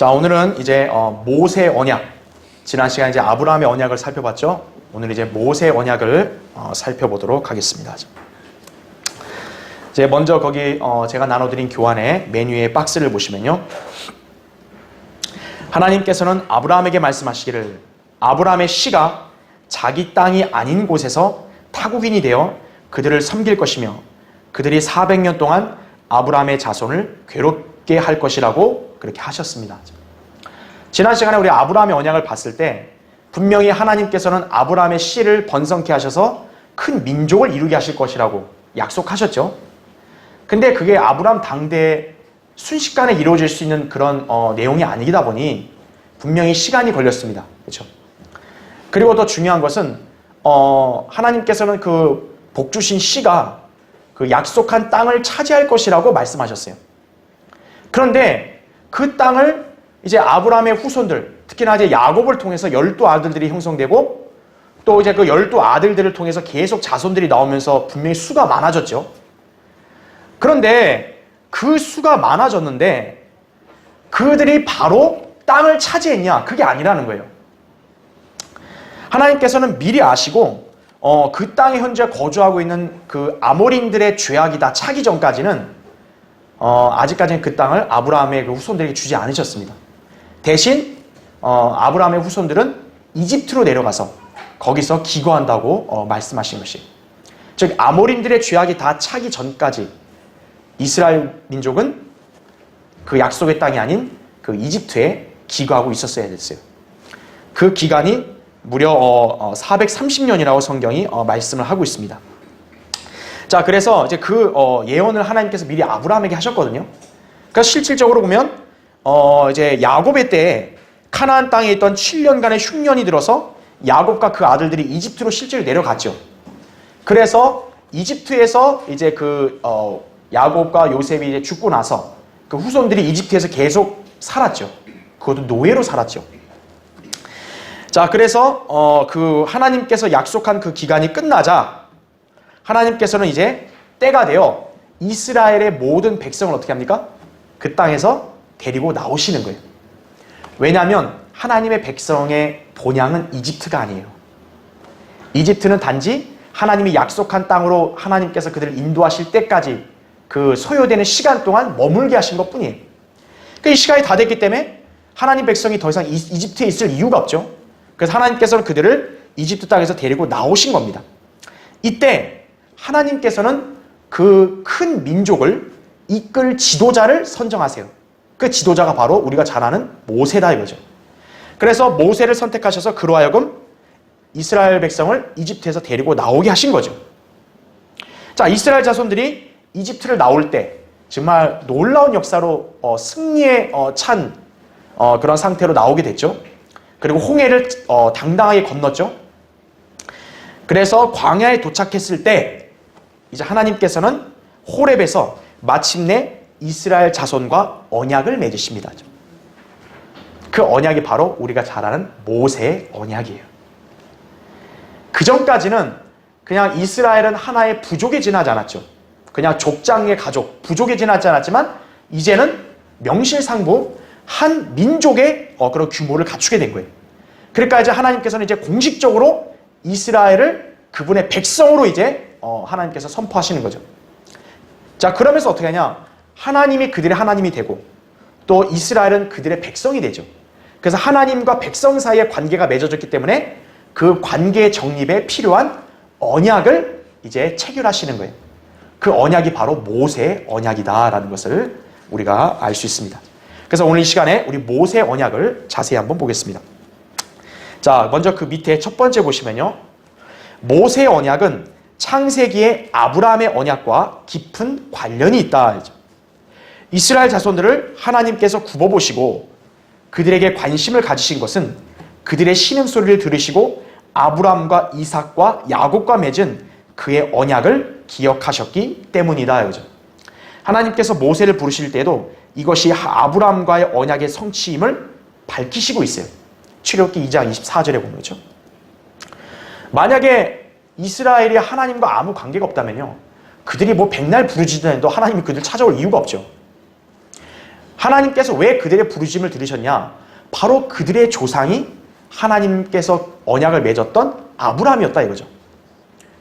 자, 오늘은 이제 모세 언약, 지난 시간에 이제 아브라함의 언약을 살펴봤죠. 오늘 이제 모세 언약을 살펴보도록 하겠습니다. 이제 먼저 거기 제가 나눠드린 교환의 메뉴의 박스를 보시면요, 하나님께서는 아브라함에게 말씀하시기를 아브라함의 씨가 자기 땅이 아닌 곳에서 타국인이 되어 그들을 섬길 것이며 그들이 400년 동안 아브라함의 자손을 괴롭게 할 것이라고 그렇게 하셨습니다. 지난 시간에 우리 아브라함의 언약을 봤을 때 분명히 하나님께서는 아브라함의 씨를 번성케 하셔서 큰 민족을 이루게 하실 것이라고 약속하셨죠. 근데 그게 아브라함 당대에 순식간에 이루어질 수 있는 그런 내용이 아니다 보니 분명히 시간이 걸렸습니다. 그렇죠? 그리고 더 중요한 것은 하나님께서는 그 복주신 씨가 그 약속한 땅을 차지할 것이라고 말씀하셨어요. 그런데 그 땅을 이제 아브라함의 후손들, 특히나 이제 야곱을 통해서 12아들들이 형성되고 또 이제 그 12아들들을 통해서 계속 자손들이 나오면서 분명히 수가 많아졌죠. 그런데 그 수가 많아졌는데 그들이 바로 땅을 차지했냐? 그게 아니라는 거예요. 하나님께서는 미리 아시고 그 땅에 현재 거주하고 있는 그 아모린들의 죄악이 다 차기 전까지는 아직까지는 그 땅을 아브라함의 그 후손들에게 주지 않으셨습니다. 대신 아브라함의 후손들은 이집트로 내려가서 거기서 기거한다고 말씀하신 것이, 즉 아모린들의 죄악이 다 차기 전까지 이스라엘 민족은 그 약속의 땅이 아닌 그 이집트에 기거하고 있었어야 됐어요. 그 기간이 무려 430년이라고 성경이 말씀을 하고 있습니다. 자, 그래서 이제 그 예언을 하나님께서 미리 아브라함에게 하셨거든요. 그러니까 실질적으로 보면 이제 야곱의 때에 카나안 땅에 있던 7년간의 흉년이 들어서 야곱과 그 아들들이 이집트로 실제로 내려갔죠. 그래서 이집트에서 이제 그 야곱과 요셉이 이제 죽고 나서 그 후손들이 이집트에서 계속 살았죠. 그것도 노예로 살았죠. 자, 그래서 그 하나님께서 약속한 그 기간이 끝나자 하나님께서는 이제 때가 되어 이스라엘의 모든 백성을 어떻게 합니까? 그 땅에서 데리고 나오시는 거예요. 왜냐하면 하나님의 백성의 본향은 이집트가 아니에요. 이집트는 단지 하나님이 약속한 땅으로 하나님께서 그들을 인도하실 때까지 그 소요되는 시간 동안 머물게 하신 것뿐이에요. 그러니까 이 시간이 다 됐기 때문에 하나님 백성이 더 이상 이집트에 있을 이유가 없죠. 그래서 하나님께서는 그들을 이집트 땅에서 데리고 나오신 겁니다. 이때 하나님께서는 그 큰 민족을 이끌 지도자를 선정하세요. 그 지도자가 바로 우리가 잘 아는 모세다 이거죠. 그래서 모세를 선택하셔서 그로 하여금 이스라엘 백성을 이집트에서 데리고 나오게 하신 거죠. 자, 이스라엘 자손들이 이집트를 나올 때 정말 놀라운 역사로 승리에 찬 그런 상태로 나오게 됐죠. 그리고 홍해를 당당하게 건넜죠. 그래서 광야에 도착했을 때 이제 하나님께서는 호렙에서 마침내 이스라엘 자손과 언약을 맺으십니다. 그 언약이 바로 우리가 잘 아는 모세의 언약이에요. 그 전까지는 그냥 이스라엘은 하나의 부족에 지나지 않았죠. 그냥 족장의 가족, 부족에 지나지 않았지만 이제는 명실상부 한 민족의 그런 규모를 갖추게 된 거예요. 그러니까 이제 하나님께서는 이제 공식적으로 이스라엘을 그분의 백성으로 이제 하나님께서 선포하시는 거죠. 자, 그러면서 어떻게 하냐? 하나님이 그들의 하나님이 되고 또 이스라엘은 그들의 백성이 되죠. 그래서 하나님과 백성 사이의 관계가 맺어졌기 때문에 그 관계의 정립에 필요한 언약을 이제 체결하시는 거예요. 그 언약이 바로 모세의 언약이다라는 것을 우리가 알 수 있습니다. 그래서 오늘 이 시간에 우리 모세의 언약을 자세히 한번 보겠습니다. 자, 먼저 그 밑에 첫 번째 보시면요, 모세의 언약은 창세기의 아브라함의 언약과 깊은 관련이 있다. 이스라엘 자손들을 하나님께서 굽어보시고 그들에게 관심을 가지신 것은 그들의 신음소리를 들으시고 아브라함과 이삭과 야곱과 맺은 그의 언약을 기억하셨기 때문이다. 하나님께서 모세를 부르실 때도 이것이 아브라함과의 언약의 성취임을 밝히시고 있어요. 출애굽기 2장 24절에 보면 그렇죠. 만약에 이스라엘이 하나님과 아무 관계가 없다면요, 그들이 뭐 백날 부르짖으도 하나님이 그들 찾아올 이유가 없죠. 하나님께서 왜 그들의 부르심을 들으셨냐? 바로 그들의 조상이 하나님께서 언약을 맺었던 아브라함이었다 이거죠.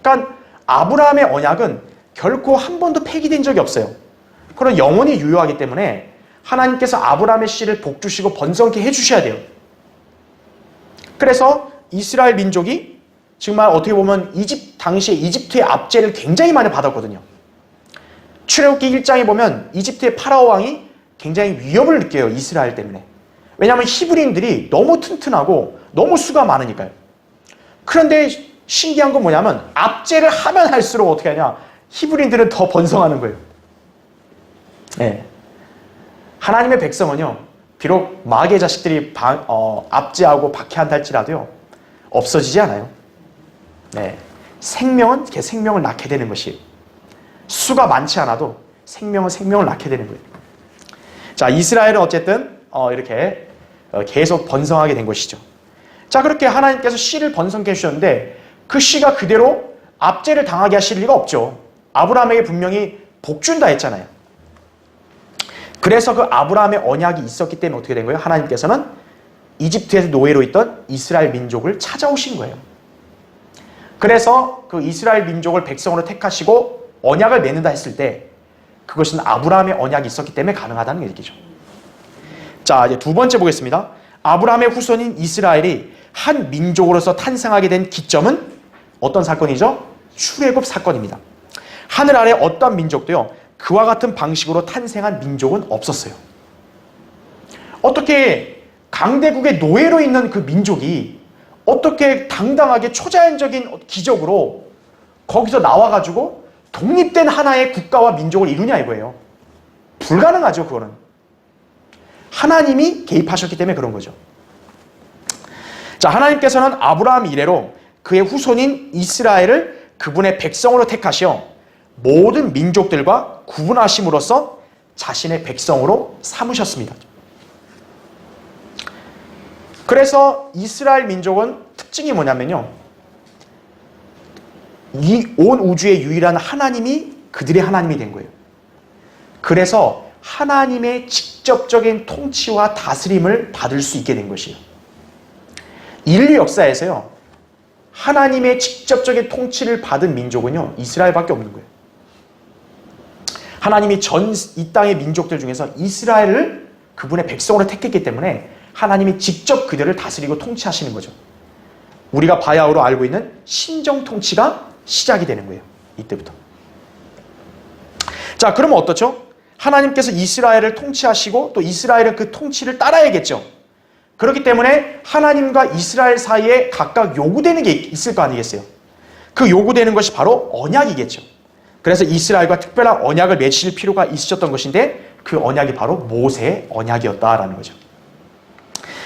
그러니까 아브라함의 언약은 결코 한 번도 폐기된 적이 없어요. 그런 영원히 유효하기 때문에 하나님께서 아브라함의 씨를 복주시고 번성케 해주셔야 돼요. 그래서 이스라엘 민족이 정말 어떻게 보면 당시에 이집트의 압제를 굉장히 많이 받았거든요. 출애굽기 1장에 보면 이집트의 파라오 왕이 굉장히 위협을 느껴요. 이스라엘 때문에. 왜냐하면 히브리인들이 너무 튼튼하고 너무 수가 많으니까요. 그런데 신기한 건 뭐냐면 압제를 하면 할수록 어떻게 하냐? 히브리인들은 더 번성하는 거예요. 네. 하나님의 백성은요, 비록 마귀의 자식들이 압제하고 박해한다 할지라도요, 없어지지 않아요. 네. 생명은 생명을 낳게 되는 것이에요. 수가 많지 않아도 생명은 생명을 낳게 되는 거예요. 자, 이스라엘은 어쨌든 이렇게 계속 번성하게 된 것이죠. 자, 그렇게 하나님께서 씨를 번성케 해주셨는데 그 씨가 그대로 압제를 당하게 하실 리가 없죠. 아브라함에게 분명히 복준다 했잖아요. 그래서 그 아브라함의 언약이 있었기 때문에 어떻게 된 거예요? 하나님께서는 이집트에서 노예로 있던 이스라엘 민족을 찾아오신 거예요. 그래서 그 이스라엘 민족을 백성으로 택하시고 언약을 맺는다 했을 때 그것은 아브라함의 언약이 있었기 때문에 가능하다는 얘기죠. 자, 이제 두 번째 보겠습니다. 아브라함의 후손인 이스라엘이 한 민족으로서 탄생하게 된 기점은 어떤 사건이죠? 출애굽 사건입니다. 하늘 아래 어떤 민족도요, 그와 같은 방식으로 탄생한 민족은 없었어요. 어떻게 강대국의 노예로 있는 그 민족이 어떻게 당당하게 초자연적인 기적으로 거기서 나와가지고 독립된 하나의 국가와 민족을 이루냐 이거예요. 불가능하죠, 그거는. 하나님이 개입하셨기 때문에 그런 거죠. 자, 하나님께서는 아브라함 이래로 그의 후손인 이스라엘을 그분의 백성으로 택하시어 모든 민족들과 구분하심으로써 자신의 백성으로 삼으셨습니다. 그래서 이스라엘 민족은 특징이 뭐냐면요, 이 온 우주의 유일한 하나님이 그들의 하나님이 된 거예요. 그래서 하나님의 직접적인 통치와 다스림을 받을 수 있게 된 것이에요. 인류 역사에서요, 하나님의 직접적인 통치를 받은 민족은요, 이스라엘밖에 없는 거예요. 하나님이 이 땅의 민족들 중에서 이스라엘을 그분의 백성으로 택했기 때문에 하나님이 직접 그들을 다스리고 통치하시는 거죠. 우리가 바야흐로 알고 있는 신정 통치가 시작이 되는 거예요. 이때부터. 자, 그러면 어떻죠? 하나님께서 이스라엘을 통치하시고 또 이스라엘은 그 통치를 따라야겠죠. 그렇기 때문에 하나님과 이스라엘 사이에 각각 요구되는 게 있을 거 아니겠어요? 그 요구되는 것이 바로 언약이겠죠. 그래서 이스라엘과 특별한 언약을 맺으실 필요가 있으셨던 것인데 그 언약이 바로 모세의 언약이었다라는 거죠.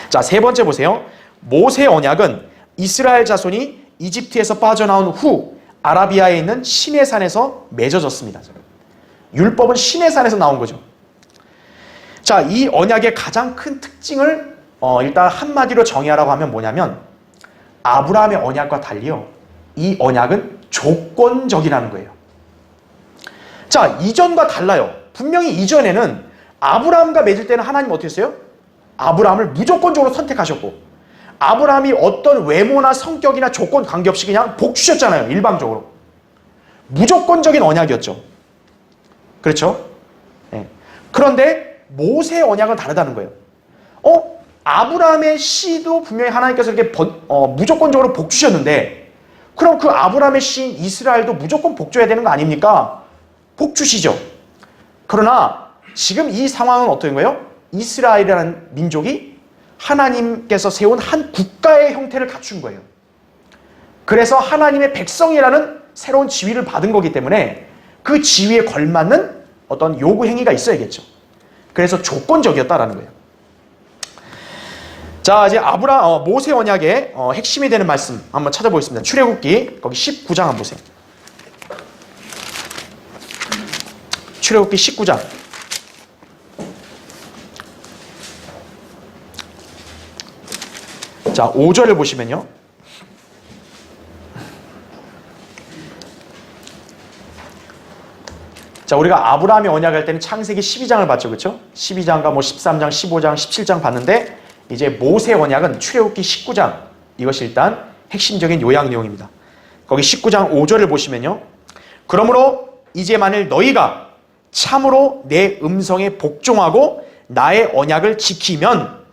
자, 세 번째 보세요. 모세의 언약은 이스라엘 자손이 이집트에서 빠져나온 후 아라비아에 있는 시내산에서 맺어졌습니다. 율법은 시내산에서 나온 거죠. 자, 이 언약의 가장 큰 특징을 일단 한마디로 정의하라고 하면 뭐냐면 아브라함의 언약과 달리요, 이 언약은 조건적이라는 거예요. 자, 이전과 달라요. 분명히 이전에는 아브라함과 맺을 때는 하나님 어떻게 했어요? 아브라함을 무조건적으로 선택하셨고 아브라함이 어떤 외모나 성격이나 조건 관계없이 그냥 복 주셨잖아요. 일방적으로. 무조건적인 언약이었죠. 그렇죠? 네. 그런데 모세의 언약은 다르다는 거예요. 아브라함의 씨도 분명히 하나님께서 이렇게 무조건적으로 복 주셨는데 그럼 그 아브라함의 씨인 이스라엘도 무조건 복 줘야 되는 거 아닙니까? 복 주시죠. 그러나 지금 이 상황은 어떤 거예요? 이스라엘이라는 민족이 하나님께서 세운 한 국가의 형태를 갖춘 거예요. 그래서 하나님의 백성이라는 새로운 지위를 받은 거기 때문에 그 지위에 걸맞는 어떤 요구 행위가 있어야겠죠. 그래서 조건적이었다라는 거예요. 자, 이제 모세 언약의 핵심이 되는 말씀 한번 찾아보겠습니다. 출애굽기 거기 19장 한번 보세요. 출애굽기 19장. 자, 5절을 보시면요. 자, 자, 우리가 아브라함의 언약할 때는 창세기 12장을 봤죠. 그렇죠? 12장과 뭐 13장, 15장, 17장 봤는데 이제 모세 언약은 출애굽기 19장. 이것이 일단 핵심적인 요약 내용입니다. 거기 19장 5절을 보시면요. 그러므로 이제 만일 너희가 참으로 내 음성에 복종하고 나의 언약을 지키면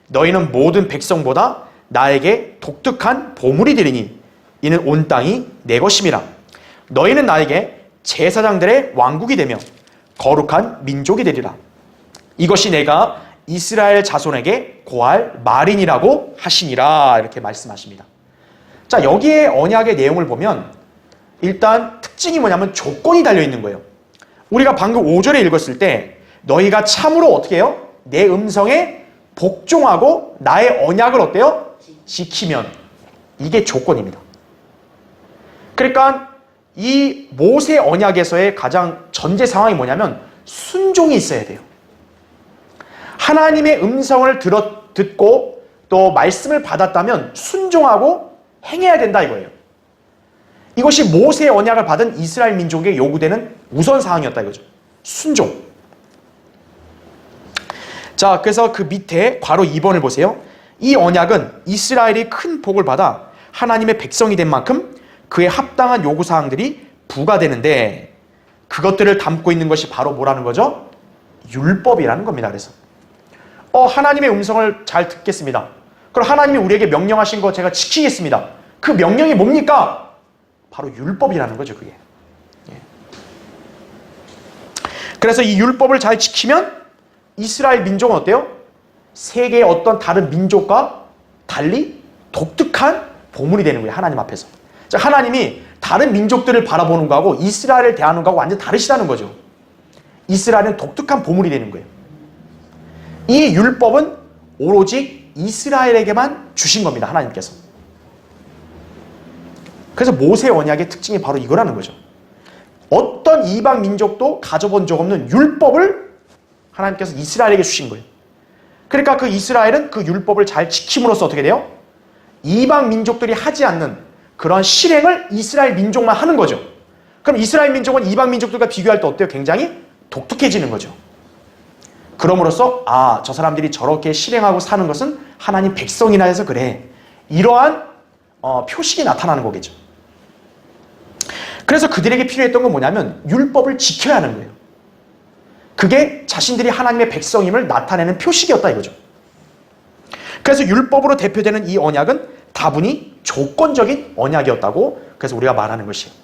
너희는 모든 백성보다 나에게 독특한 보물이 되리니 이는 온 땅이 내 것임이라. 너희는 나에게 제사장들의 왕국이 되며 거룩한 민족이 되리라. 이것이 내가 이스라엘 자손에게 고할 말이니라고 하시니라. 이렇게 말씀하십니다. 자, 여기에 언약의 내용을 보면 일단 특징이 뭐냐면 조건이 달려있는 거예요. 우리가 방금 5절에 읽었을 때 너희가 참으로 어떻게 해요? 내 음성에 복종하고 나의 언약을 어때요? 지키면. 이게 조건입니다. 그러니까 이 모세 언약에서의 가장 전제 상황이 뭐냐면 순종이 있어야 돼요. 하나님의 음성을 듣고 또 말씀을 받았다면 순종하고 행해야 된다 이거예요. 이것이 모세의 언약을 받은 이스라엘 민족에게 요구되는 우선사항이었다 이거죠. 순종. 자, 그래서 그 밑에 괄호 2번을 보세요. 이 언약은 이스라엘이 큰 복을 받아 하나님의 백성이 된 만큼 그에 합당한 요구사항들이 부과되는데 그것들을 담고 있는 것이 바로 뭐라는 거죠? 율법이라는 겁니다. 그래서 하나님의 음성을 잘 듣겠습니다. 그럼 하나님이 우리에게 명령하신 거 제가 지키겠습니다. 그 명령이 뭡니까? 바로 율법이라는 거죠. 그게. 그래서 이 율법을 잘 지키면 이스라엘 민족은 어때요? 세계의 어떤 다른 민족과 달리 독특한 보물이 되는 거예요. 하나님 앞에서. 자, 하나님이 다른 민족들을 바라보는 거하고 이스라엘을 대하는 거하고 완전 다르시다는 거죠. 이스라엘은 독특한 보물이 되는 거예요. 이 율법은 오로지 이스라엘에게만 주신 겁니다. 하나님께서. 그래서 모세 언약의 특징이 바로 이거라는 거죠. 어떤 이방 민족도 가져본 적 없는 율법을 하나님께서 이스라엘에게 주신 거예요. 그러니까 그 이스라엘은 그 율법을 잘 지킴으로써 어떻게 돼요? 이방 민족들이 하지 않는 그런 실행을 이스라엘 민족만 하는 거죠. 그럼 이스라엘 민족은 이방 민족들과 비교할 때 어때요? 굉장히 독특해지는 거죠. 그럼으로써 저 사람들이 저렇게 실행하고 사는 것은 하나님 백성이나 해서 그래. 이러한 표식이 나타나는 거겠죠. 그래서 그들에게 필요했던 건 뭐냐면 율법을 지켜야 하는 거예요. 그게 자신들이 하나님의 백성임을 나타내는 표식이었다 이거죠. 그래서 율법으로 대표되는 이 언약은 다분히 조건적인 언약이었다고 그래서 우리가 말하는 것이에요.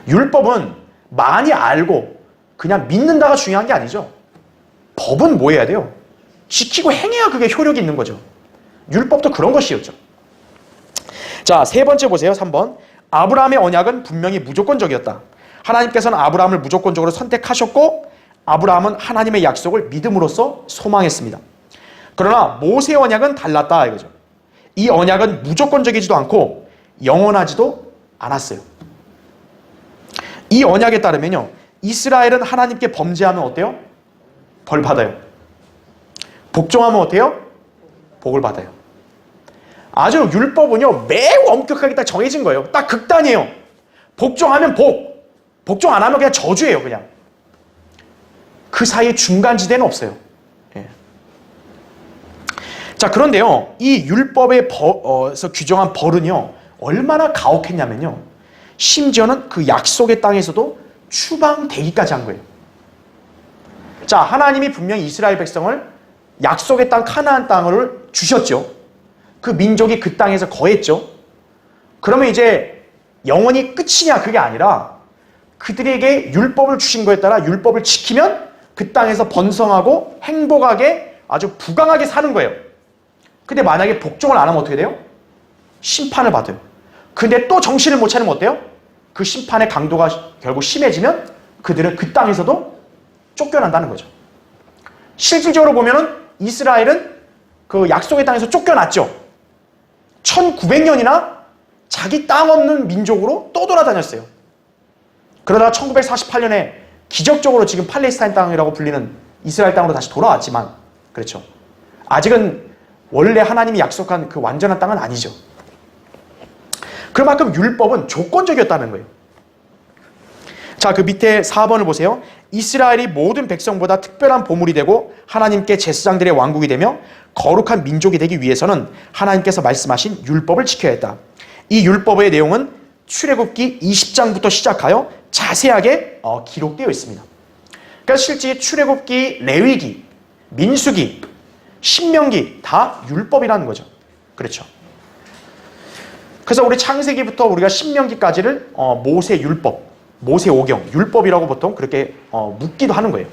율법은 많이 알고 그냥 믿는다가 중요한 게 아니죠. 법은 뭐 해야 돼요? 지키고 행해야 그게 효력이 있는 거죠. 율법도 그런 것이었죠. 자, 세 번째 보세요. 3번. 아브라함의 언약은 분명히 무조건적이었다. 하나님께서는 아브라함을 무조건적으로 선택하셨고 아브라함은 하나님의 약속을 믿음으로써 소망했습니다. 그러나 모세의 언약은 달랐다 이거죠. 이 언약은 무조건적이지도 않고 영원하지도 않았어요. 이 언약에 따르면요. 이스라엘은 하나님께 범죄하면 어때요? 벌 받아요. 복종하면 어때요? 복을 받아요. 아주 율법은요. 매우 엄격하게 딱 정해진 거예요. 딱 극단이에요. 복종하면 복, 복종 안 하면 그냥 저주예요. 그냥. 그 사이에 중간지대는 없어요. 예. 자, 그런데요. 이 율법에서 규정한 벌은요. 얼마나 가혹했냐면요. 심지어는 그 약속의 땅에서도 추방되기까지 한 거예요. 자, 하나님이 분명히 이스라엘 백성을 약속의 땅 카나안 땅을 주셨죠. 그 민족이 그 땅에서 거했죠. 그러면 이제 영원히 끝이냐 그게 아니라 그들에게 율법을 주신 거에 따라 율법을 지키면 그 땅에서 번성하고 행복하게 아주 부강하게 사는 거예요. 근데 만약에 복종을 안 하면 어떻게 돼요? 심판을 받아요. 근데 또 정신을 못 차리면 어때요? 그 심판의 강도가 결국 심해지면 그들은 그 땅에서도 쫓겨난다는 거죠. 실질적으로 보면은 이스라엘은 그 약속의 땅에서 쫓겨났죠. 1900년이나 자기 땅 없는 민족으로 또 돌아다녔어요. 그러다가 1948년에 기적적으로 지금 팔레스타인 땅이라고 불리는 이스라엘 땅으로 다시 돌아왔지만 그렇죠. 아직은 원래 하나님이 약속한 그 완전한 땅은 아니죠. 그만큼 율법은 조건적이었다는 거예요. 자, 그 밑에 4번을 보세요. 이스라엘이 모든 백성보다 특별한 보물이 되고 하나님께 제사장들의 왕국이 되며 거룩한 민족이 되기 위해서는 하나님께서 말씀하신 율법을 지켜야 했다. 이 율법의 내용은 출애굽기 20장부터 시작하여 자세하게 기록되어 있습니다. 그러니까 실제 출애굽기, 레위기, 민수기, 신명기 다 율법이라는 거죠. 그렇죠. 그래서 우리 창세기부터 우리가 신명기까지를 모세 율법, 모세 오경, 율법이라고 보통 그렇게 묻기도 하는 거예요.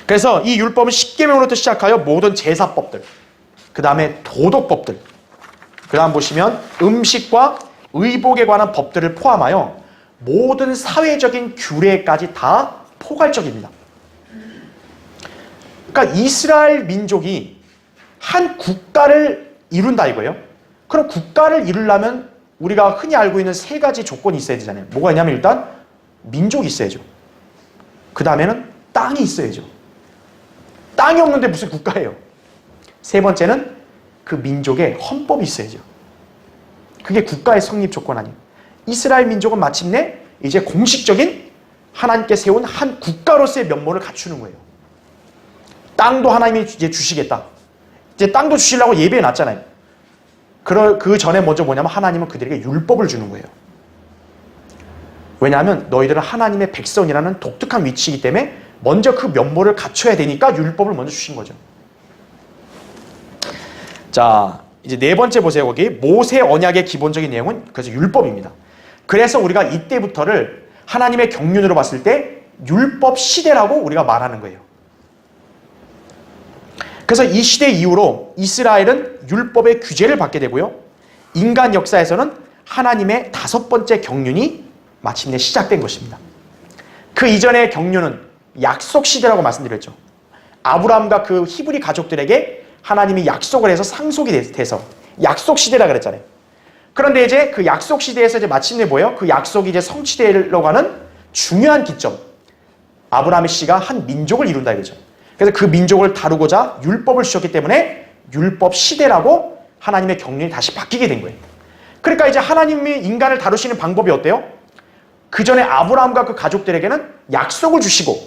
그래서 이 율법은 10계명으로부터 시작하여 모든 제사법들, 그 다음에 도덕법들, 그 다음 보시면 음식과 의복에 관한 법들을 포함하여 모든 사회적인 규례까지 다 포괄적입니다. 그러니까 이스라엘 민족이 한 국가를 이룬다 이거예요. 그럼 국가를 이루려면 우리가 흔히 알고 있는 세 가지 조건이 있어야 되잖아요. 뭐가 있냐면 일단 민족이 있어야죠. 그 다음에는 땅이 있어야죠. 땅이 없는데 무슨 국가예요? 세 번째는 그 민족의 헌법이 있어야죠. 그게 국가의 성립 조건 아니에요. 이스라엘 민족은 마침내 이제 공식적인 하나님께 세운 한 국가로서의 면모를 갖추는 거예요. 땅도 하나님이 이제 주시겠다. 이제 땅도 주시려고 예배해 놨잖아요. 그 전에 먼저 뭐냐면 하나님은 그들에게 율법을 주는 거예요. 왜냐하면 너희들은 하나님의 백성이라는 독특한 위치이기 때문에 먼저 그 면모를 갖춰야 되니까 율법을 먼저 주신 거죠. 자, 이제 네 번째 보세요. 거기 모세 언약의 기본적인 내용은 그래서 율법입니다. 그래서 우리가 이때부터를 하나님의 경륜으로 봤을 때 율법 시대라고 우리가 말하는 거예요. 그래서 이 시대 이후로 이스라엘은 율법의 규제를 받게 되고요. 인간 역사에서는 하나님의 다섯 번째 경륜이 마침내 시작된 것입니다. 그 이전의 경륜은 약속 시대라고 말씀드렸죠. 아브라함과 그 히브리 가족들에게 하나님이 약속을 해서 상속이 돼서 약속 시대라 그랬잖아요. 그런데 이제 그 약속 시대에서 이제 마침내 뭐예요? 그 약속이 이제 성취되려고 하는 중요한 기점. 아브라함의 씨가 한 민족을 이룬다 이거죠. 그래서 그 민족을 다루고자 율법을 주셨기 때문에 율법 시대라고 하나님의 경륜이 다시 바뀌게 된 거예요. 그러니까 이제 하나님이 인간을 다루시는 방법이 어때요? 그 전에 아브라함과 그 가족들에게는 약속을 주시고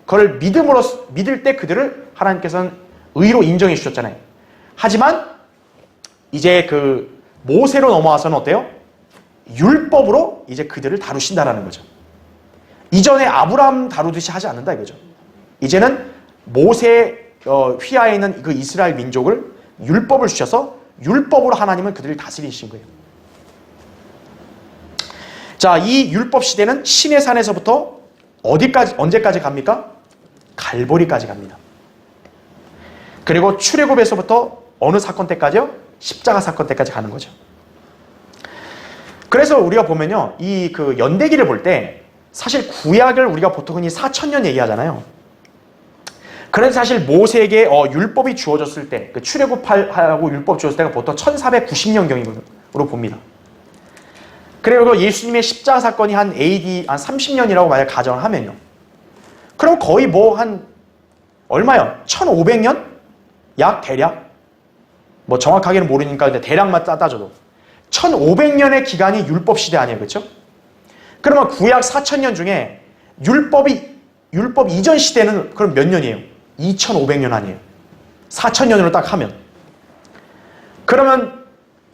그걸 믿을 때 그들을 하나님께서는 의로 인정해 주셨잖아요. 하지만 이제 그 모세로 넘어와서는 어때요? 율법으로 이제 그들을 다루신다라는 거죠. 이전에 아브라함 다루듯이 하지 않는다 이거죠. 이제는 모세 휘하에 있는 그 이스라엘 민족을 율법을 주셔서 율법으로 하나님은 그들을 다스리신 거예요. 자, 이 율법 시대는 신의 산에서부터 언제까지 갑니까? 갈보리까지 갑니다. 그리고 출애굽에서부터 어느 사건 때까지요? 십자가 사건 때까지 가는 거죠. 그래서 우리가 보면요, 이 그 연대기를 볼 때 사실 구약을 우리가 보통 흔히 4,000년 얘기하잖아요. 그래서 사실 모세에게 율법이 주어졌을 때, 그 출애굽하고 율법 주어졌을 때가 보통 1490년경으로 봅니다. 그리고 예수님의 십자가 사건이 한 AD 한 30년이라고 만약 가정을 하면요. 그럼 거의 뭐 한 얼마요? 1500년? 약 대략? 뭐 정확하게는 모르니까 근데 대략만 따져도 1500년의 기간이 율법 시대 아니에요. 그렇죠? 그러면 구약 4000년 중에 율법 이전 시대는 그럼 몇 년이에요? 2500년 아니에요. 4000년으로 딱 하면. 그러면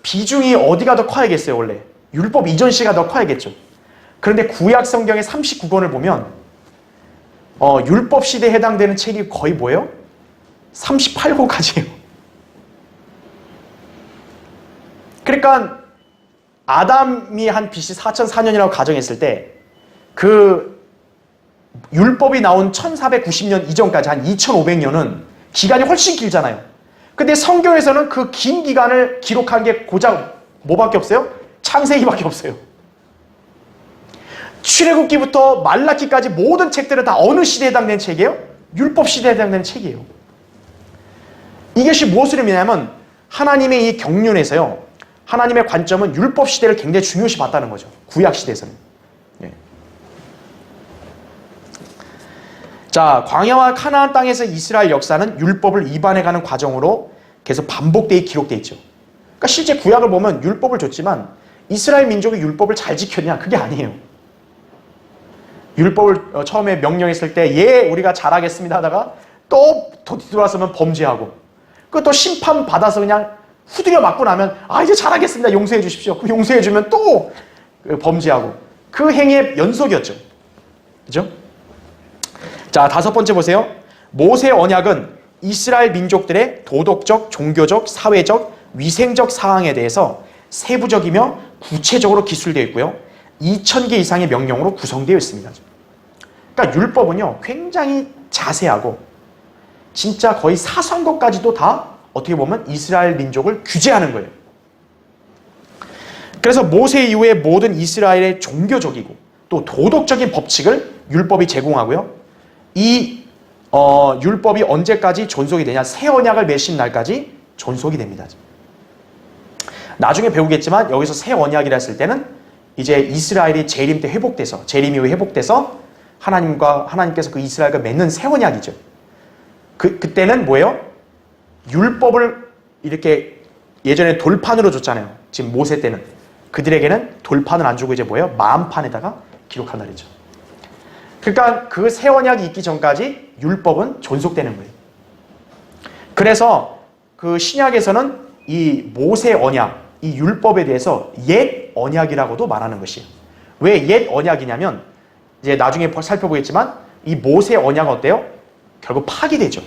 비중이 어디가 더 커야겠어요, 원래? 율법 이전 시가 더 커야겠죠. 그런데 구약 성경의 39권을 보면 율법 시대에 해당되는 책이 거의 뭐예요? 38권까지예요. 그러니까 아담이 한 BC 4004년이라고 가정했을 때 그 율법이 나온 1490년 이전까지 한 2500년은 기간이 훨씬 길잖아요. 근데 성경에서는 그 긴 기간을 기록한 게 고작 뭐밖에 없어요? 창세기밖에 없어요. 출애굽기부터 말라기까지 모든 책들은 다 어느 시대에 해당되는 책이에요? 율법 시대에 해당되는 책이에요. 이것이 무엇을 의미냐면 하나님의 이 경륜에서요, 하나님의 관점은 율법 시대를 굉장히 중요시 봤다는 거죠. 구약 시대에서는. 네. 자, 광야와 카나안 땅에서 이스라엘 역사는 율법을 위반해가는 과정으로 계속 반복되어 기록되어 있죠. 그러니까 실제 구약을 보면 율법을 줬지만 이스라엘 민족이 율법을 잘 지켰냐? 그게 아니에요. 율법을 처음에 명령했을 때 예 우리가 잘하겠습니다 하다가 또 뒤돌아서면 범죄하고 그 또 심판 받아서 그냥 후드려 맞고 나면 아 이제 잘하겠습니다 용서해 주십시오. 그럼 용서해 주면 또 범죄하고 그 행위의 연속이었죠. 그죠? 자, 5번째 보세요. 모세 언약은 이스라엘 민족들의 도덕적, 종교적, 사회적, 위생적 사항에 대해서 세부적이며 구체적으로 기술되어 있고요. 2000개 이상의 명령으로 구성되어 있습니다. 그러니까 율법은요, 굉장히 자세하고 진짜 거의 사소한 것까지도 다 어떻게 보면 이스라엘 민족을 규제하는 거예요. 그래서 모세 이후에 모든 이스라엘의 종교적이고 또 도덕적인 법칙을 율법이 제공하고요. 이 율법이 언제까지 존속이 되냐? 새 언약을 맺힌 날까지 존속이 됩니다. 나중에 배우겠지만 여기서 새 언약이라 했을 때는 이제 이스라엘이 재림 때 회복돼서 재림 이후에 회복돼서 하나님께서 그 이스라엘과 맺는 새 언약이죠. 그때는 뭐예요? 율법을 이렇게 예전에 돌판으로 줬잖아요. 지금 모세 때는 그들에게는 돌판을 안 주고 이제 뭐예요? 마음판에다가 기록한 날이죠. 그러니까 그 새 언약이 있기 전까지 율법은 존속되는 거예요. 그래서 그 신약에서는 이 모세 언약, 이 율법에 대해서 옛 언약이라고도 말하는 것이에요. 왜 옛 언약이냐면 이제 나중에 살펴보겠지만 이 모세 언약은 어때요? 결국 파기되죠.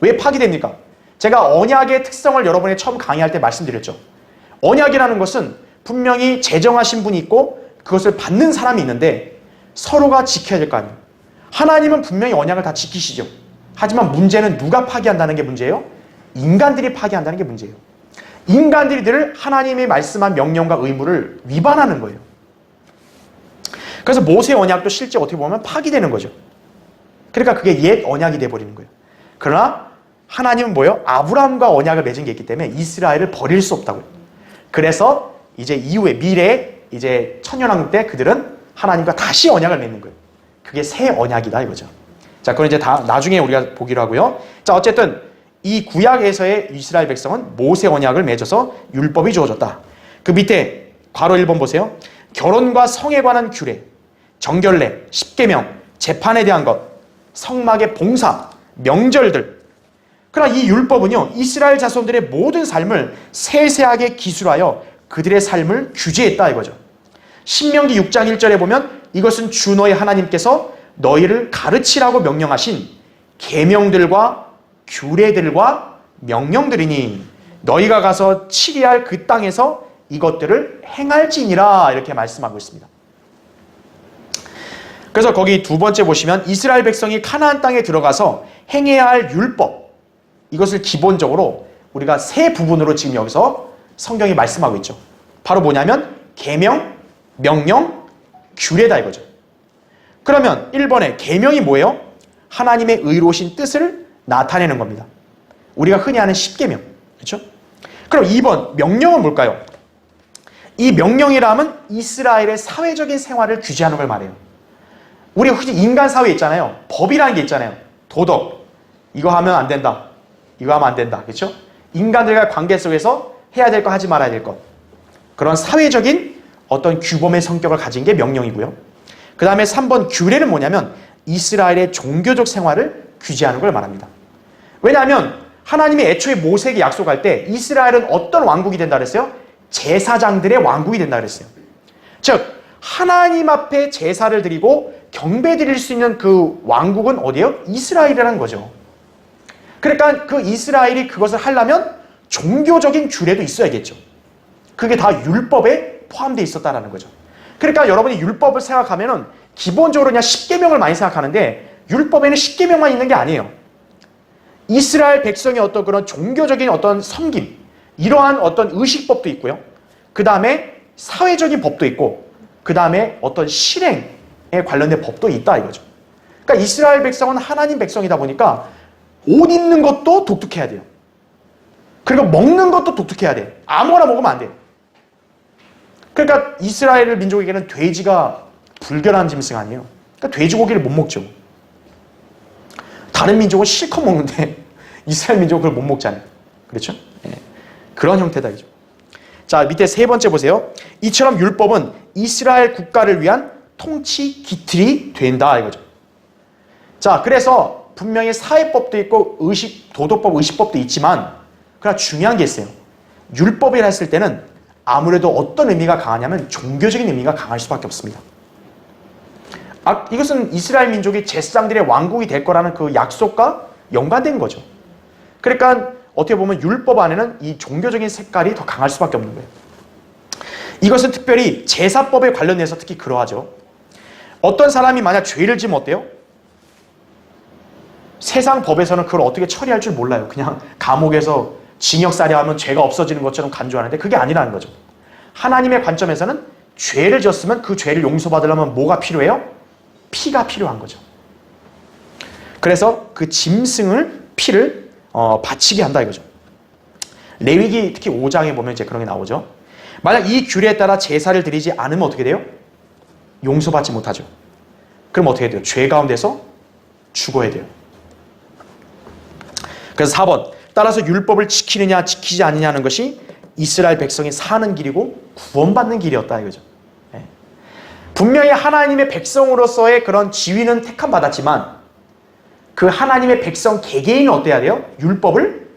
왜 파기됩니까? 제가 언약의 특성을 여러분이 처음 강의할 때 말씀드렸죠. 언약이라는 것은 분명히 제정하신 분이 있고 그것을 받는 사람이 있는데 서로가 지켜야 될 거 아니에요. 하나님은 분명히 언약을 다 지키시죠. 하지만 문제는 누가 파기한다는 게 문제예요? 인간들이 파기한다는 게 문제예요. 인간들이 늘 하나님이 말씀한 명령과 의무를 위반하는 거예요. 그래서 모세 언약도 실제 어떻게 보면 파기되는 거죠. 그러니까 그게 옛 언약이 돼버리는 거예요. 그러나 하나님은 뭐예요? 아브라함과 언약을 맺은 게 있기 때문에 이스라엘을 버릴 수 없다고요. 그래서 이제 이후에 미래에 이제 천년왕국 때 그들은 하나님과 다시 언약을 맺는 거예요. 그게 새 언약이다 이거죠. 자, 그건 이제 다 나중에 우리가 보기로 하고요. 자, 어쨌든 이 구약에서의 이스라엘 백성은 모세 언약을 맺어서 율법이 주어졌다. 그 밑에 괄호 1번 보세요. 결혼과 성에 관한 규례, 정결례, 십계명, 재판에 대한 것, 성막의 봉사, 명절들. 그러나 이 율법은요, 이스라엘 자손들의 모든 삶을 세세하게 기술하여 그들의 삶을 규제했다 이거죠. 신명기 6장 1절에 보면 이것은 주 너의 하나님께서 너희를 가르치라고 명령하신 계명들과 규례들과 명령들이니 너희가 가서 치리할 그 땅에서 이것들을 행할지니라 이렇게 말씀하고 있습니다. 그래서 거기 두 번째 보시면 이스라엘 백성이 가나안 땅에 들어가서 행해야 할 율법, 이것을 기본적으로 우리가 세 부분으로 지금 여기서 성경이 말씀하고 있죠. 바로 뭐냐면 계명, 명령, 규례다 이거죠. 그러면 1번에 계명이 뭐예요? 하나님의 의로우신 뜻을 나타내는 겁니다. 우리가 흔히 아는 십계명, 그렇죠? 그럼 2번 명령은 뭘까요? 이 명령이라면 이스라엘의 사회적인 생활을 규제하는 걸 말해요. 우리 흔히 인간 사회에 있잖아요. 법이라는 게 있잖아요. 도덕, 이거 하면 안 된다, 이거 하면 안 된다, 그렇죠? 인간들과 관계 속에서 해야 될 거 하지 말아야 될 것, 그런 사회적인 어떤 규범의 성격을 가진 게 명령이고요. 그 다음에 3번 규례는 뭐냐면 이스라엘의 종교적 생활을 규제하는 걸 말합니다. 왜냐하면 하나님이 애초에 모세에게 약속할 때 이스라엘은 어떤 왕국이 된다 그랬어요? 제사장들의 왕국이 된다 그랬어요. 즉 하나님 앞에 제사를 드리고 경배 드릴 수 있는 그 왕국은 어디예요? 이스라엘이라는 거죠. 그러니까 그 이스라엘이 그것을 하려면 종교적인 규례도 있어야겠죠. 그게 다 율법에 포함되어 있었다는 거죠. 그러니까 여러분이 율법을 생각하면은 기본적으로 그냥 십계명을 많이 생각하는데 율법에는 십계명만 있는 게 아니에요. 이스라엘 백성의 어떤 그런 종교적인 어떤 섬김, 이러한 어떤 의식법도 있고요. 그 다음에 사회적인 법도 있고, 그 다음에 어떤 실행에 관련된 법도 있다 이거죠. 그러니까 이스라엘 백성은 하나님 백성이다 보니까 옷 입는 것도 독특해야 돼요. 그리고 먹는 것도 독특해야 돼. 아무거나 먹으면 안 돼. 그러니까 이스라엘 민족에게는 돼지가 불결한 짐승 아니에요. 그러니까 돼지고기를 못 먹죠. 다른 민족은 실컷 먹는데 이스라엘 민족은 그걸 못 먹잖아요. 그렇죠? 네. 그런 형태다 이죠. 자, 밑에 세 번째 보세요. 이처럼 율법은 이스라엘 국가를 위한 통치 기틀이 된다 이거죠. 자, 그래서 분명히 사회법도 있고 도덕법, 의식법도 있지만 그러나 중요한 게 있어요. 율법이라 했을 때는 아무래도 어떤 의미가 강하냐면 종교적인 의미가 강할 수밖에 없습니다. 이것은 이스라엘 민족이 제사장들의 왕국이 될 거라는 그 약속과 연관된 거죠. 그러니까 어떻게 보면 율법 안에는 이 종교적인 색깔이 더 강할 수밖에 없는 거예요. 이것은 특별히 제사법에 관련해서 특히 그러하죠. 어떤 사람이 만약 죄를 지면 어때요? 세상 법에서는 그걸 어떻게 처리할 줄 몰라요. 그냥 감옥에서 징역살이 하면 죄가 없어지는 것처럼 간주하는데 그게 아니라는 거죠. 하나님의 관점에서는 죄를 지었으면 그 죄를 용서받으려면 뭐가 필요해요? 피가 필요한 거죠. 그래서 그 피를 바치게 한다 이거죠. 레위기 특히 5장에 보면 이제 그런 게 나오죠. 만약 이 규례에 따라 제사를 드리지 않으면 어떻게 돼요? 용서받지 못하죠. 그럼 어떻게 돼요? 죄 가운데서 죽어야 돼요. 그래서 4번. 따라서 율법을 지키느냐 지키지 않느냐는 것이 이스라엘 백성이 사는 길이고 구원받는 길이었다 이거죠. 네. 분명히 하나님의 백성으로서의 그런 지위는 택함받았지만 그 하나님의 백성 개개인은 어때야 돼요? 율법을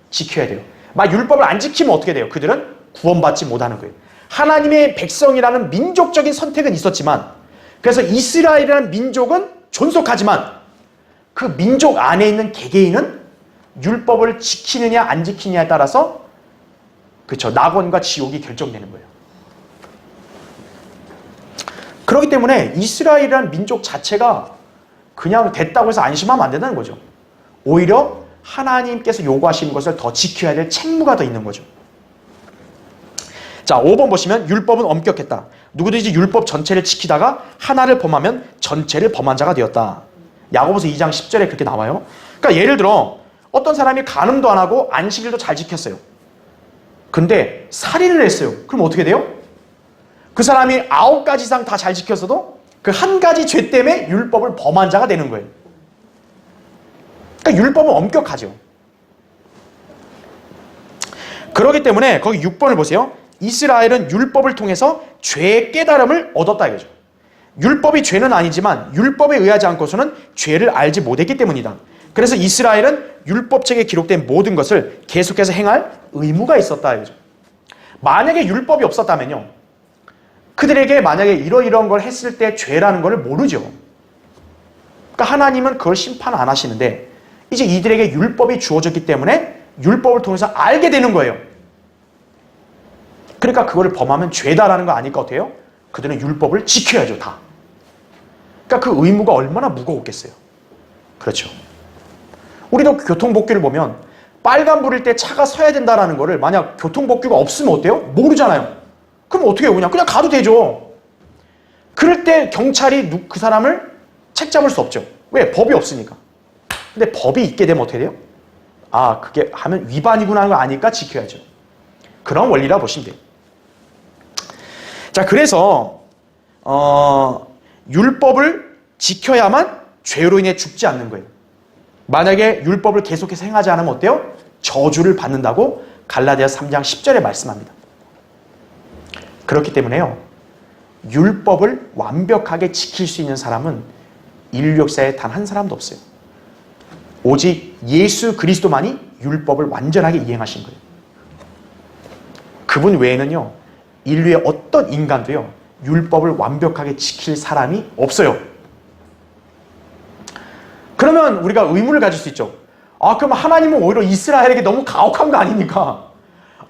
지켜야 돼요. 막 율법을 안 지키면 어떻게 돼요? 그들은 구원받지 못하는 거예요. 하나님의 백성이라는 민족적인 선택은 있었지만 그래서 이스라엘이라는 민족은 존속하지만 그 민족 안에 있는 개개인은 율법을 지키느냐 안 지키느냐에 따라서 그렇죠. 낙원과 지옥이 결정되는 거예요. 그렇기 때문에 이스라엘이라는 민족 자체가 그냥 됐다고 해서 안심하면 안 된다는 거죠. 오히려 하나님께서 요구하시는 것을 더 지켜야 될 책무가 더 있는 거죠. 자, 5번 보시면 율법은 엄격했다. 누구든지 율법 전체를 지키다가 하나를 범하면 전체를 범한 자가 되었다. 야고보서 2장 10절에 그렇게 나와요. 그러니까 예를 들어 어떤 사람이 간음도 안 하고 안식일도 잘 지켰어요. 근데 살인을 했어요. 그럼 어떻게 돼요? 그 사람이 9가지 이상 다 잘 지켰어도 그 한 가지 죄 때문에 율법을 범한 자가 되는 거예요. 그러니까 율법은 엄격하죠. 그렇기 때문에 거기 6번을 보세요. 이스라엘은 율법을 통해서 죄의 깨달음을 얻었다 이거죠. 율법이 죄는 아니지만 율법에 의하지 않고서는 죄를 알지 못했기 때문이다. 그래서 이스라엘은 율법책에 기록된 모든 것을 계속해서 행할 의무가 있었다 이거죠. 만약에 율법이 없었다면요. 그들에게 만약에 이러이러한 걸 했을 때 죄라는 걸 모르죠. 그러니까 하나님은 그걸 심판 안 하시는데 이제 이들에게 율법이 주어졌기 때문에 율법을 통해서 알게 되는 거예요. 그러니까 그거를 범하면 죄다라는 거 아니까 어때요? 그들은 율법을 지켜야죠, 다. 그러니까 그 의무가 얼마나 무거웠겠어요. 그렇죠. 우리도 교통법규를 보면 빨간불일 때 차가 서야 된다는 거를 만약 교통법규가 없으면 어때요? 모르잖아요. 그럼 어떻게 해요? 그냥 가도 되죠. 그럴 때 경찰이 그 사람을 책 잡을 수 없죠. 왜? 법이 없으니까. 근데 법이 있게 되면 어떻게 돼요? 아, 그게 하면 위반이구나 하는 거 아니까 지켜야죠. 그런 원리라 보시면 돼요. 자, 그래서 율법을 지켜야만 죄로 인해 죽지 않는 거예요. 만약에 율법을 계속해서 행하지 않으면 어때요? 저주를 받는다고 갈라디아서 3장 10절에 말씀합니다. 그렇기 때문에요. 율법을 완벽하게 지킬 수 있는 사람은 인류 역사에 단 한 사람도 없어요. 오직 예수 그리스도만이 율법을 완전하게 이행하신 거예요. 그분 외에는요. 인류의 어떤 인간도요. 율법을 완벽하게 지킬 사람이 없어요. 그러면 우리가 의문을 가질 수 있죠. 아, 그럼 하나님은 오히려 이스라엘에게 너무 가혹한 거 아닙니까?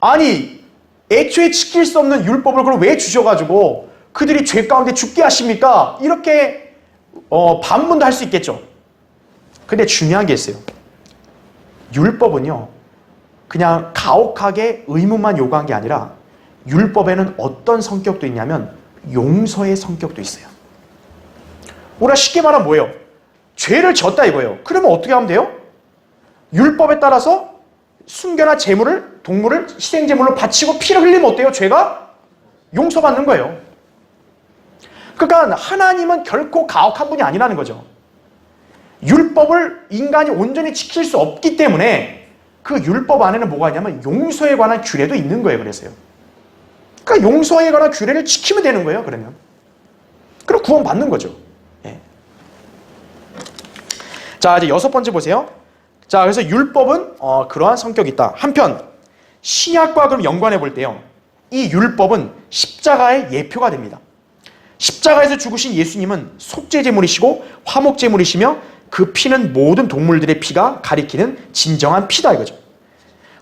아니, 애초에 지킬 수 없는 율법을 그럼 왜 주셔가지고 그들이 죄 가운데 죽게 하십니까? 이렇게 반문도 할 수 있겠죠. 근데 중요한 게 있어요. 율법은요. 그냥 가혹하게 의무만 요구한 게 아니라 율법에는 어떤 성격도 있냐면 용서의 성격도 있어요. 우리가 쉽게 말하면 뭐예요? 죄를 졌다 이거예요. 그러면 어떻게 하면 돼요? 율법에 따라서 순교나 제물을, 동물을 희생제물로 바치고 피를 흘리면 어때요? 죄가 용서받는 거예요. 그러니까 하나님은 결코 가혹한 분이 아니라는 거죠. 율법을 인간이 온전히 지킬 수 없기 때문에 그 율법 안에는 뭐가 있냐면 용서에 관한 규례도 있는 거예요. 그래서요. 그러니까 용서에 관한 규례를 지키면 되는 거예요. 그러면. 그럼 구원받는 거죠. 예. 자, 이제 6번째 보세요. 자, 그래서 율법은 그러한 성격이 있다. 한편 신약과 그럼 연관해 볼 때요, 이 율법은 십자가의 예표가 됩니다. 십자가에서 죽으신 예수님은 속죄제물이시고 화목제물이시며 그 피는 모든 동물들의 피가 가리키는 진정한 피다 이거죠.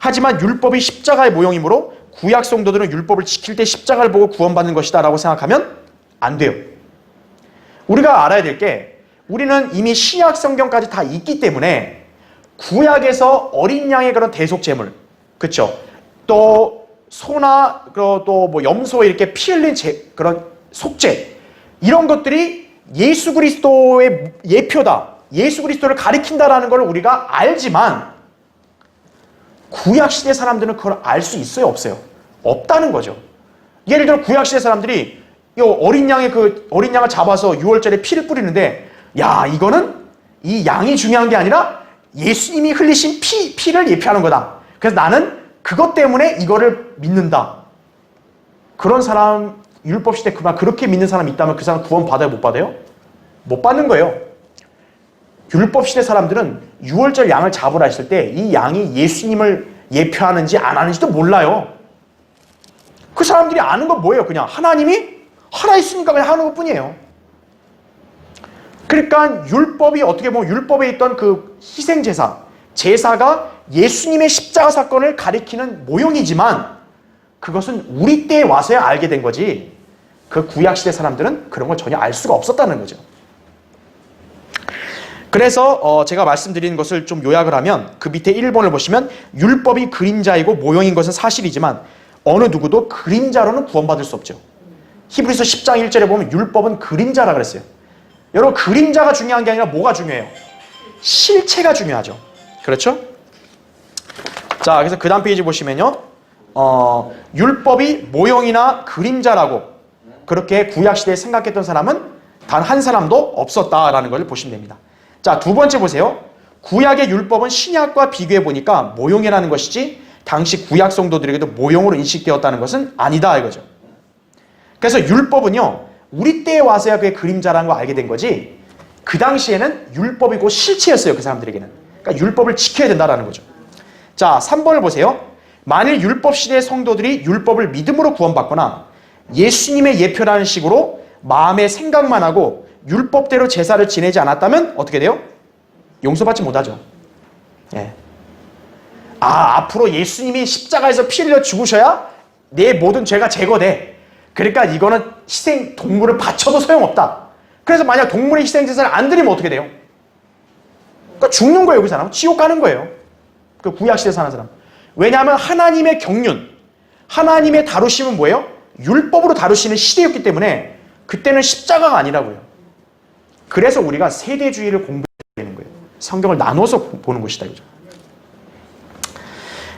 하지만 율법이 십자가의 모형이므로 구약 성도들은 율법을 지킬 때 십자가를 보고 구원받는 것이다 라고 생각하면 안 돼요. 우리가 알아야 될 게, 우리는 이미 신약 성경까지 다 있기 때문에 구약에서 어린 양의 그런 대속제물, 그렇죠? 또 소나 또 뭐 염소에 이렇게 피 흘린 그런 속죄, 이런 것들이 예수 그리스도의 예표다, 예수 그리스도를 가리킨다라는 걸 우리가 알지만 구약 시대 사람들은 그걸 알 수 있어요, 없어요? 없다는 거죠. 예를 들어 구약 시대 사람들이 어린 양을 잡아서 유월절에 피를 뿌리는데, 야, 이거는 이 양이 중요한 게 아니라 예수님이 흘리신 피를 예표하는 거다. 그래서 나는 그것 때문에 이거를 믿는다. 그런 사람, 율법 시대 그렇게 믿는 사람이 있다면 그 사람 구원 받아요, 못 받아요? 못 받는 거예요. 율법 시대 사람들은 유월절 양을 잡으라 했을 때 이 양이 예수님을 예표하는지 안 하는지도 몰라요. 그 사람들이 아는 건 뭐예요? 그냥 하나님이 하나 있으니까 그냥 하는 것 뿐이에요. 그러니까 율법이 어떻게 보면 율법에 있던 그 희생제사, 제사가 예수님의 십자가 사건을 가리키는 모형이지만 그것은 우리 때에 와서야 알게 된 거지, 그 구약시대 사람들은 그런 걸 전혀 알 수가 없었다는 거죠. 그래서 제가 말씀드리는 것을 좀 요약을 하면, 그 밑에 1번을 보시면 율법이 그림자이고 모형인 것은 사실이지만 어느 누구도 그림자로는 구원받을 수 없죠. 히브리서 10장 1절에 보면 율법은 그림자라 그랬어요. 여러분, 그림자가 중요한 게 아니라 뭐가 중요해요? 실체가 중요하죠. 그렇죠? 자, 그래서 그 다음 페이지 보시면요, 율법이 모형이나 그림자라고 그렇게 구약시대에 생각했던 사람은 단 한 사람도 없었다라는 걸 보시면 됩니다. 자, 두 번째 보세요. 구약의 율법은 신약과 비교해 보니까 모형이라는 것이지 당시 구약 성도들에게도 모형으로 인식되었다는 것은 아니다 이거죠. 그래서 율법은요, 우리 때에 와서야 그게 그림자라는 걸 알게 된 거지, 그 당시에는 율법이 곧 실체였어요, 그 사람들에게는. 그러니까 율법을 지켜야 된다는 거죠. 자, 3번을 보세요. 만일 율법 시대의 성도들이 율법을 믿음으로 구원받거나 예수님의 예표라는 식으로 마음의 생각만 하고 율법대로 제사를 지내지 않았다면 어떻게 돼요? 용서받지 못하죠. 예. 앞으로 예수님이 십자가에서 피 흘려 죽으셔야 내 모든 죄가 제거돼. 그러니까 이거는 희생 동물을 바쳐도 소용없다. 그래서 만약 동물의 희생 제사를 안 드리면 어떻게 돼요? 그러니까 죽는 거예요, 그 사람은. 지옥 가는 거예요. 그 구약시대 사는 사람. 왜냐하면 하나님의 경륜, 하나님의 다루심은 뭐예요? 율법으로 다루시는 시대였기 때문에 그때는 십자가가 아니라고요. 그래서 우리가 세대주의를 공부해야 되는 거예요. 성경을 나눠서 보는 것이다 이거죠.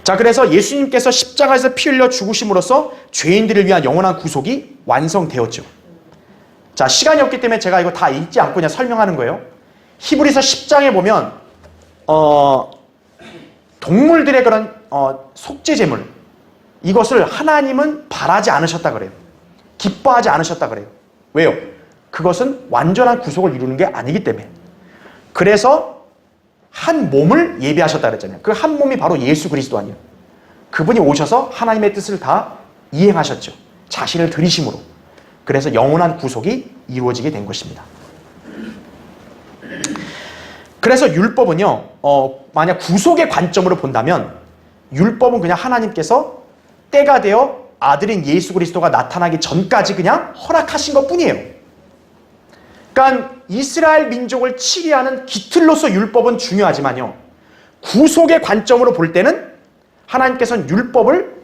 자, 그래서 예수님께서 십자가에서 피 흘려 죽으심으로써 죄인들을 위한 영원한 구속이 완성되었죠. 자, 시간이 없기 때문에 제가 이거 다 읽지 않고 그냥 설명하는 거예요. 히브리서 10장에 보면 동물들의 그런 속죄제물, 이것을 하나님은 바라지 않으셨다 그래요. 기뻐하지 않으셨다 그래요. 왜요? 그것은 완전한 구속을 이루는 게 아니기 때문에. 그래서 한 몸을 예비하셨다 그랬잖아요. 그 한 몸이 바로 예수 그리스도 아니에요. 그분이 오셔서 하나님의 뜻을 다 이행하셨죠. 자신을 들이심으로. 그래서 영원한 구속이 이루어지게 된 것입니다. 그래서 율법은요, 만약 구속의 관점으로 본다면 율법은 그냥 하나님께서 때가 되어 아들인 예수 그리스도가 나타나기 전까지 그냥 허락하신 것 뿐이에요. 그러니까 이스라엘 민족을 치리하는 기틀로서 율법은 중요하지만요, 구속의 관점으로 볼 때는 하나님께서는 율법을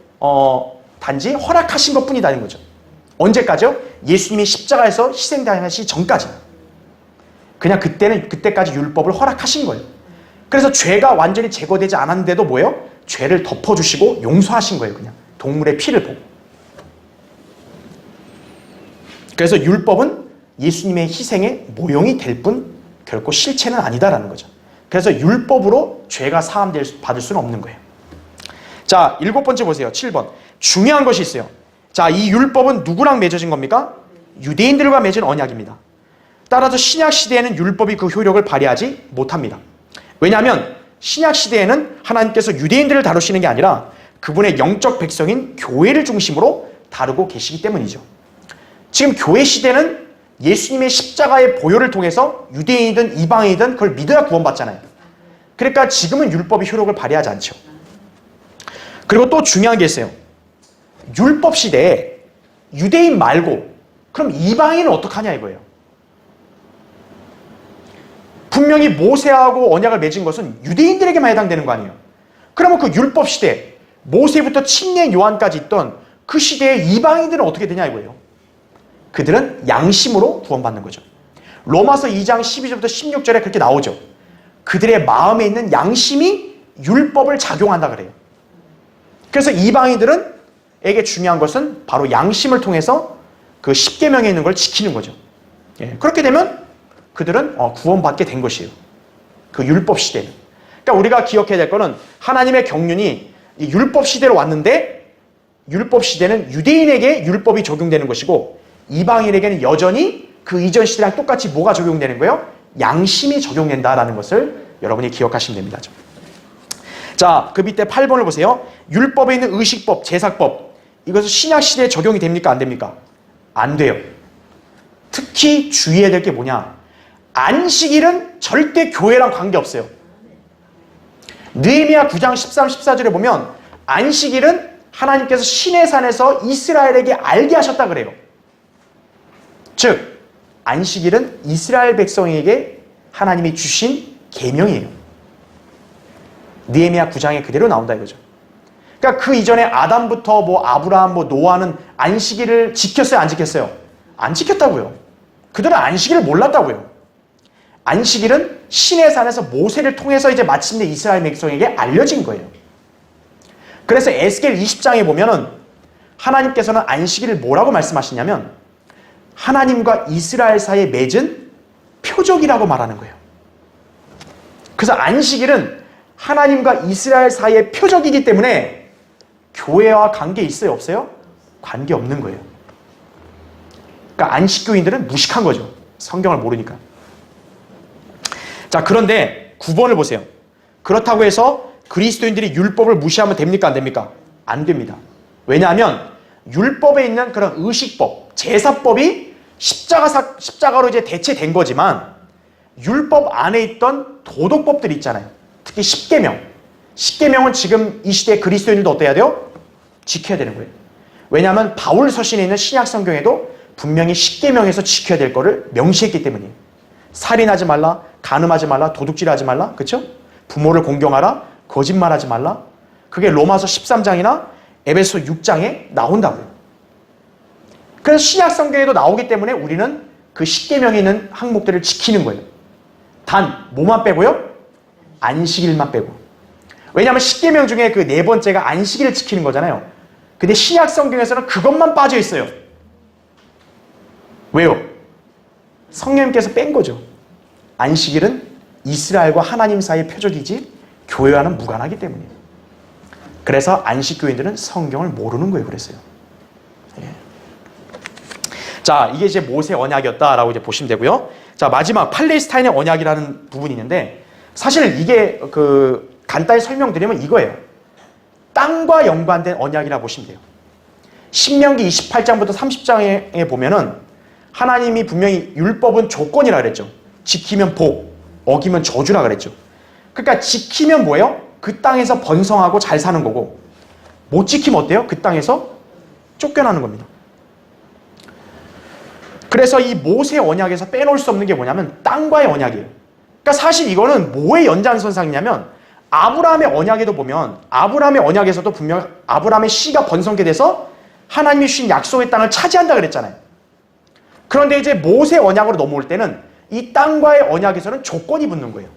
단지 허락하신 것 뿐이다는 거죠. 언제까지요? 예수님이 십자가에서 희생당하시기 전까지. 그냥 그때까지 율법을 허락하신 거예요. 그래서 죄가 완전히 제거되지 않았는데도 뭐예요? 죄를 덮어주시고 용서하신 거예요. 그냥 동물의 피를 보고. 그래서 율법은 예수님의 희생의 모형이 될 뿐 결코 실체는 아니다라는 거죠. 그래서 율법으로 죄가 받을 수는 없는 거예요. 자, 7번째 보세요. 7번. 중요한 것이 있어요. 자, 이 율법은 누구랑 맺어진 겁니까? 유대인들과 맺은 언약입니다. 따라서 신약 시대에는 율법이 그 효력을 발휘하지 못합니다. 왜냐하면 신약 시대에는 하나님께서 유대인들을 다루시는 게 아니라 그분의 영적 백성인 교회를 중심으로 다루고 계시기 때문이죠. 지금 교회 시대는 예수님의 십자가의 보혈을 통해서 유대인이든 이방인이든 그걸 믿어야 구원받잖아요. 그러니까 지금은 율법이 효력을 발휘하지 않죠. 그리고 또 중요한 게 있어요. 율법 시대에 유대인 말고 그럼 이방인은 어떡하냐 이거예요. 분명히 모세하고 언약을 맺은 것은 유대인들에게만 해당되는 거 아니에요. 그러면 그 율법 시대, 모세부터 침례 요한까지 있던 그 시대에 이방인들은 어떻게 되냐 이거예요. 그들은 양심으로 구원받는 거죠. 로마서 2장 12절부터 16절에 그렇게 나오죠. 그들의 마음에 있는 양심이 율법을 작용한다 그래요. 그래서 이방인들은 에게 중요한 것은 바로 양심을 통해서 그 십계명에 있는 걸 지키는 거죠. 예, 그렇게 되면 그들은 구원받게 된 것이에요. 그 율법 시대는. 그러니까 우리가 기억해야 될 거는 하나님의 경륜이 이 율법 시대로 왔는데 율법 시대는 유대인에게 율법이 적용되는 것이고 이방인에게는 여전히 그 이전 시대랑 똑같이 뭐가 적용되는 거예요? 양심이 적용된다라는 것을 여러분이 기억하시면 됩니다. 자, 그 밑에 8번을 보세요. 율법에 있는 의식법, 제사법 이것은 신약 시대에 적용이 됩니까? 안 됩니까? 안 돼요. 특히 주의해야 될 게 뭐냐? 안식일은 절대 교회랑 관계없어요. 느헤미야 9장 13, 14절에 보면 안식일은 하나님께서 시내산에서 이스라엘에게 알게 하셨다 그래요. 즉 안식일은 이스라엘 백성에게 하나님이 주신 계명이에요. 느헤미야 9장에 그대로 나온다 이거죠. 그러니까 그 이전에 아담부터 뭐 아브라함, 뭐 노아는 안식일을 지켰어요, 안 지켰어요? 안 지켰다고요. 그들은 안식일을 몰랐다고요. 안식일은 시내산에서 모세를 통해서 이제 마침내 이스라엘 백성에게 알려진 거예요. 그래서 에스겔 20장에 보면은 하나님께서는 안식일을 뭐라고 말씀하시냐면 하나님과 이스라엘 사이에 맺은 표적이라고 말하는 거예요. 그래서 안식일은 하나님과 이스라엘 사이의 표적이기 때문에 교회와 관계 있어요, 없어요? 관계 없는 거예요. 그러니까 안식교인들은 무식한 거죠. 성경을 모르니까. 자, 그런데 9번을 보세요. 그렇다고 해서 그리스도인들이 율법을 무시하면 됩니까? 안 됩니까? 안 됩니다. 왜냐하면 율법에 있는 그런 의식법, 제사법이 십자가로 이제 대체된 거지만 율법 안에 있던 도덕법들이 있잖아요. 특히 십계명. 십계명은 지금 이 시대 그리스도인들도 어때야 돼요? 지켜야 되는 거예요. 왜냐하면 바울 서신에 있는 신약 성경에도 분명히 십계명에서 지켜야 될 거를 명시했기 때문이에요. 살인하지 말라, 간음하지 말라, 도둑질하지 말라, 그렇죠? 부모를 공경하라, 거짓말하지 말라. 그게 로마서 13장이나 에베소 6장에 나온다고요. 그래서 신약 성경에도 나오기 때문에 우리는 그 십계명에 있는 항목들을 지키는 거예요. 단 뭐만 빼고요? 안식일만 빼고. 왜냐하면 십계명 중에 그 네 번째가 안식일을 지키는 거잖아요. 근데 신약 성경에서는 그것만 빠져 있어요. 왜요? 성령님께서 뺀 거죠. 안식일은 이스라엘과 하나님 사이의 표적이지 교회와는 무관하기 때문이에요. 그래서 안식교인들은 성경을 모르는 거예요. 그랬어요. 예. 자, 이게 이제 모세 언약이었다라고 이제 보시면 되고요. 자, 마지막 팔레스타인의 언약이라는 부분이 있는데 사실 이게 간단히 설명드리면 이거예요. 땅과 연관된 언약이라고 보시면 돼요. 신명기 28장부터 30장에 보면은 하나님이 분명히 율법은 조건이라 그랬죠. 지키면 복, 어기면 저주라 그랬죠. 그러니까 지키면 뭐예요? 그 땅에서 번성하고 잘 사는 거고 못 지키면 어때요? 그 땅에서 쫓겨나는 겁니다. 그래서 이 모세 언약에서 빼놓을 수 없는 게 뭐냐면 땅과의 언약이에요. 그러니까 사실 이거는 뭐의 연장선상이냐면 아브라함의 언약에도 보면 아브라함의 언약에서도 분명 아브라함의 씨가 번성케 돼서 하나님이 주신 약속의 땅을 차지한다 그랬잖아요. 그런데 이제 모세 언약으로 넘어올 때는 이 땅과의 언약에서는 조건이 붙는 거예요.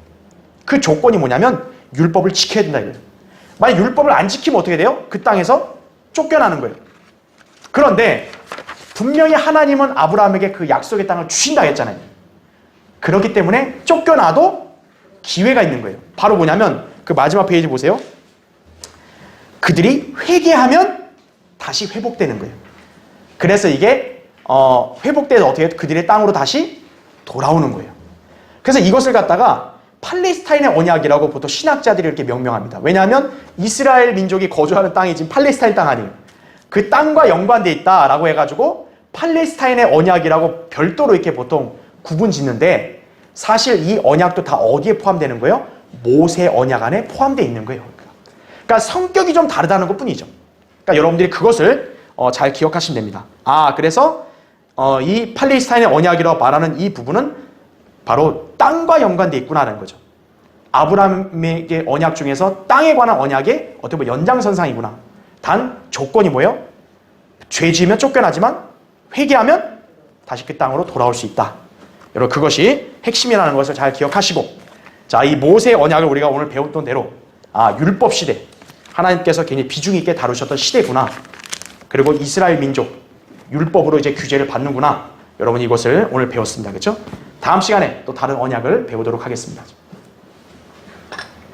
그 조건이 뭐냐면 율법을 지켜야 된다 이거예요. 만약 율법을 안 지키면 어떻게 돼요? 그 땅에서 쫓겨나는 거예요. 그런데 분명히 하나님은 아브라함에게 그 약속의 땅을 주신다 했잖아요. 그렇기 때문에 쫓겨나도 기회가 있는 거예요. 바로 뭐냐면 그 마지막 페이지 보세요. 그들이 회개하면 다시 회복되는 거예요. 그래서 이게 회복돼서 어떻게 그들의 땅으로 다시 돌아오는 거예요. 그래서 이것을 갖다가 팔레스타인의 언약이라고 보통 신학자들이 이렇게 명명합니다. 왜냐하면 이스라엘 민족이 거주하는 땅이 지금 팔레스타인 땅 아니에요. 그 땅과 연관돼 있다라고 해가지고 팔레스타인의 언약이라고 별도로 이렇게 보통 구분 짓는데 사실 이 언약도 다 어디에 포함되는 거예요? 모세 언약 안에 포함되어 있는 거예요. 그러니까 성격이 좀 다르다는 것뿐이죠. 그러니까 여러분들이 그것을 잘 기억하시면 됩니다. 그래서 이 팔레스타인의 언약이라고 말하는 이 부분은 바로 땅과 연관되어 있구나라는 거죠. 아브라함의 언약 중에서 땅에 관한 언약의 어떻게 보면 연장선상이구나. 단 조건이 뭐예요? 죄 지으면 쫓겨나지만 회개하면 다시 그 땅으로 돌아올 수 있다. 여러분 그것이 핵심이라는 것을 잘 기억하시고 자, 이 모세의 언약을 우리가 오늘 배웠던 대로 율법 시대 하나님께서 굉장히 비중 있게 다루셨던 시대구나. 그리고 이스라엘 민족 율법으로 이제 규제를 받는구나. 여러분 이것을 오늘 배웠습니다. 그렇죠? 다음 시간에 또 다른 언약을 배우도록 하겠습니다.